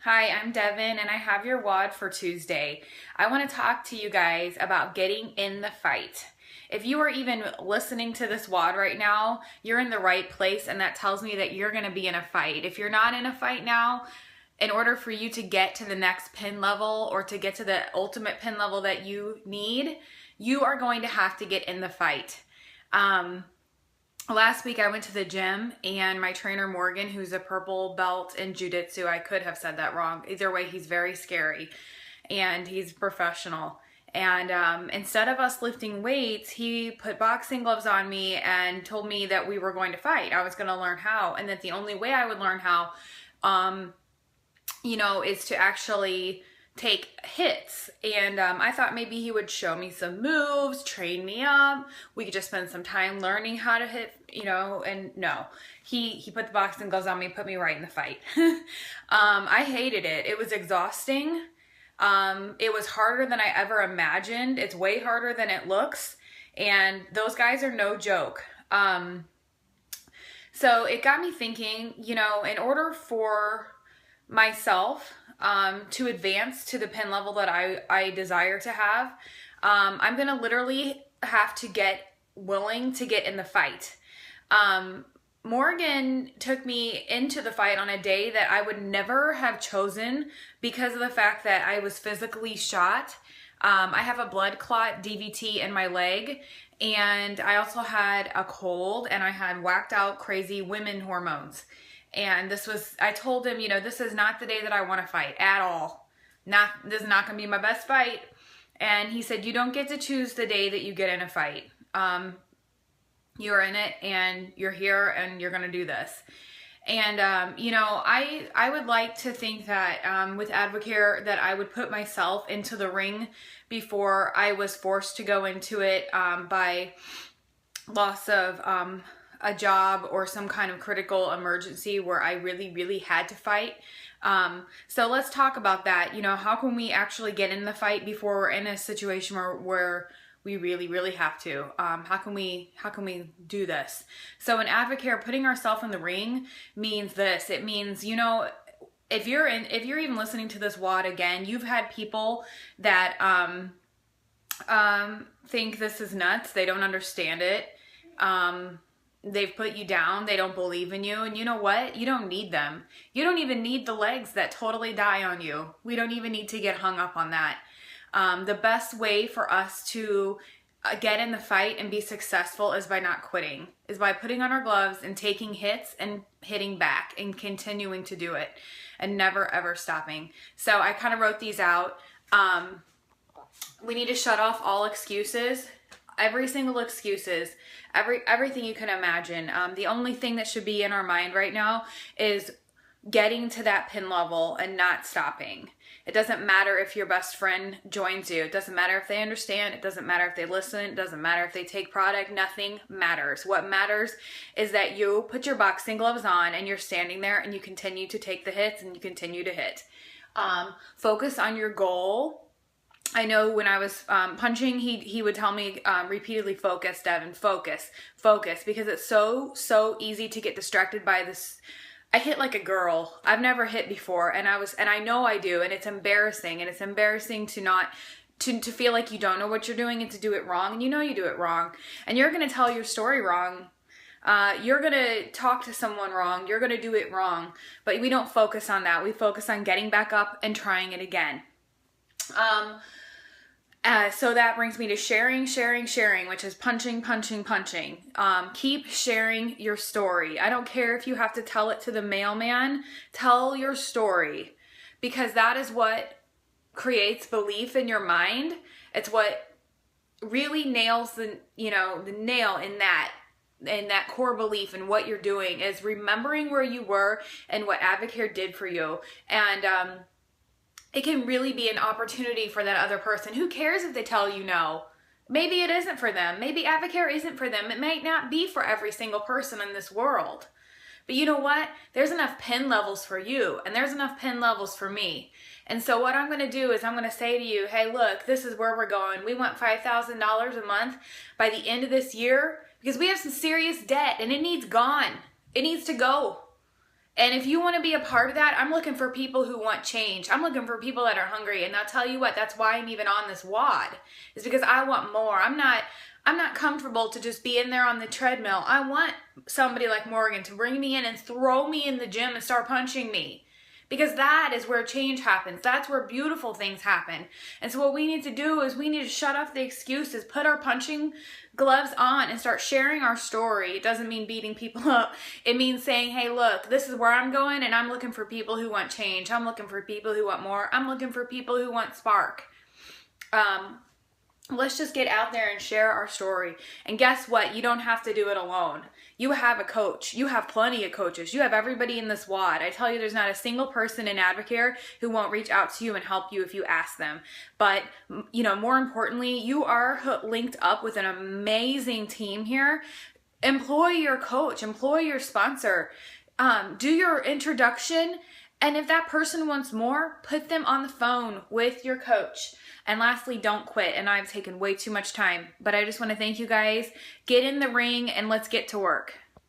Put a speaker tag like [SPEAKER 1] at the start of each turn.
[SPEAKER 1] Hi, I'm Devin and I have your WOD for Tuesday. I want to talk to you guys about getting in the fight. If you are even listening to this WOD right now, you're in the right place, and that tells me that you're going to be in a fight. If you're not in a fight now, in order for you to get to the next pin level or to get to the ultimate pin level that you need, you are going to have to get in the fight. Last week I went to the gym, and my trainer Morgan, who's a purple belt in jiu-jitsu, I could have said that wrong. Either way, he's very scary and he's professional. And instead of us lifting weights, he put boxing gloves on me and told me that we were going to fight. I was going to learn how, and that the only way I would learn how, is to actually take hits. And I thought maybe he would show me some moves, train me up. We could just spend some time learning how to hit, and no. He put the boxing gloves on me, put me right in the fight. I hated it. It was exhausting. It was harder than I ever imagined. It's way harder than it looks. And those guys are no joke. So it got me thinking, in order for myself to advance to the pin level that I desire to have, I'm going to literally have to get willing to get in the fight. Morgan took me into the fight on a day that I would never have chosen because of the fact that I was physically shot. I have a blood clot DVT in my leg, and I also had a cold, and I had whacked out crazy women hormones. And I told him, this is not the day that I want to fight at all. This is not going to be my best fight. And he said, you don't get to choose the day that you get in a fight. You're in it, and you're here, and you're going to do this. And, I would like to think that with Advocare that I would put myself into the ring before I was forced to go into it by loss of a job or some kind of critical emergency where I really, really had to fight. So let's talk about that. How can we actually get in the fight before we're in a situation where we really, really have to? How can we do this? So in Advocare, putting ourselves in the ring means this. It means, if you're even listening to this WOD again, you've had people that think this is nuts. They don't understand it. They've put you down. They don't believe in you. And you know what? You don't need them. You don't even need the legs that totally die on you. We don't even need to get hung up on that. The best way for us to get in the fight and be successful is by not quitting, is by putting on our gloves and taking hits and hitting back and continuing to do it and never ever stopping. So I kind of wrote these out. We need to shut off all excuses. Every single excuses, everything you can imagine. The only thing that should be in our mind right now is getting to that pin level and not stopping. It doesn't matter if your best friend joins you. It doesn't matter if they understand. It doesn't matter if they listen. It doesn't matter if they take product. Nothing matters. What matters is that you put your boxing gloves on and you're standing there and you continue to take the hits and you continue to hit. Focus on your goal. I know when I was punching, he would tell me repeatedly, focus, Devin, focus, because it's so easy to get distracted by this. I hit like a girl. I've never hit before, and I know I do, and it's embarrassing, to feel like you don't know what you're doing and to do it wrong, and you do it wrong, and you're going to tell your story wrong. You're going to talk to someone wrong. You're going to do it wrong, but we don't focus on that. We focus on getting back up and trying it again. So that brings me to sharing, which is punching. Keep sharing your story. I don't care if you have to tell it to the mailman. Tell your story, because that is what creates belief in your mind. It's what really nails the nail in that core belief in what you're doing, is remembering where you were and what Advocare did for you. And it can really be an opportunity for that other person. Who cares if they tell you no? Maybe it isn't for them. Maybe Advocare isn't for them. It might not be for every single person in this world. But you know what? There's enough pin levels for you, and there's enough pin levels for me. And so what I'm going to do is I'm going to say to you, hey, look, this is where we're going. We want $5,000 a month by the end of this year because we have some serious debt, and it needs gone. It needs to go. And if you want to be a part of that, I'm looking for people who want change. I'm looking for people that are hungry. And I'll tell you what, that's why I'm even on this WOD, is because I want more. I'm not comfortable to just be in there on the treadmill. I want somebody like Morgan to bring me in and throw me in the gym and start punching me. Because that is where change happens. That's where beautiful things happen. And so what we need to do is we need to shut off the excuses, put our punching gloves on and start sharing our story. It doesn't mean beating people up. It means saying, hey, look, this is where I'm going and I'm looking for people who want change. I'm looking for people who want more. I'm looking for people who want spark. Let's just get out there and share our story. And guess what? You don't have to do it alone. You have a coach. You have plenty of coaches. You have everybody in this WOD. I tell you, there's not a single person in Advocare who won't reach out to you and help you if you ask them. But, you know, more importantly, you are linked up with an amazing team here. Employ your coach. Employ your sponsor. Do your introduction. And if that person wants more, put them on the phone with your coach. And lastly, don't quit. And I've taken way too much time, but I just want to thank you guys. Get in the ring and let's get to work.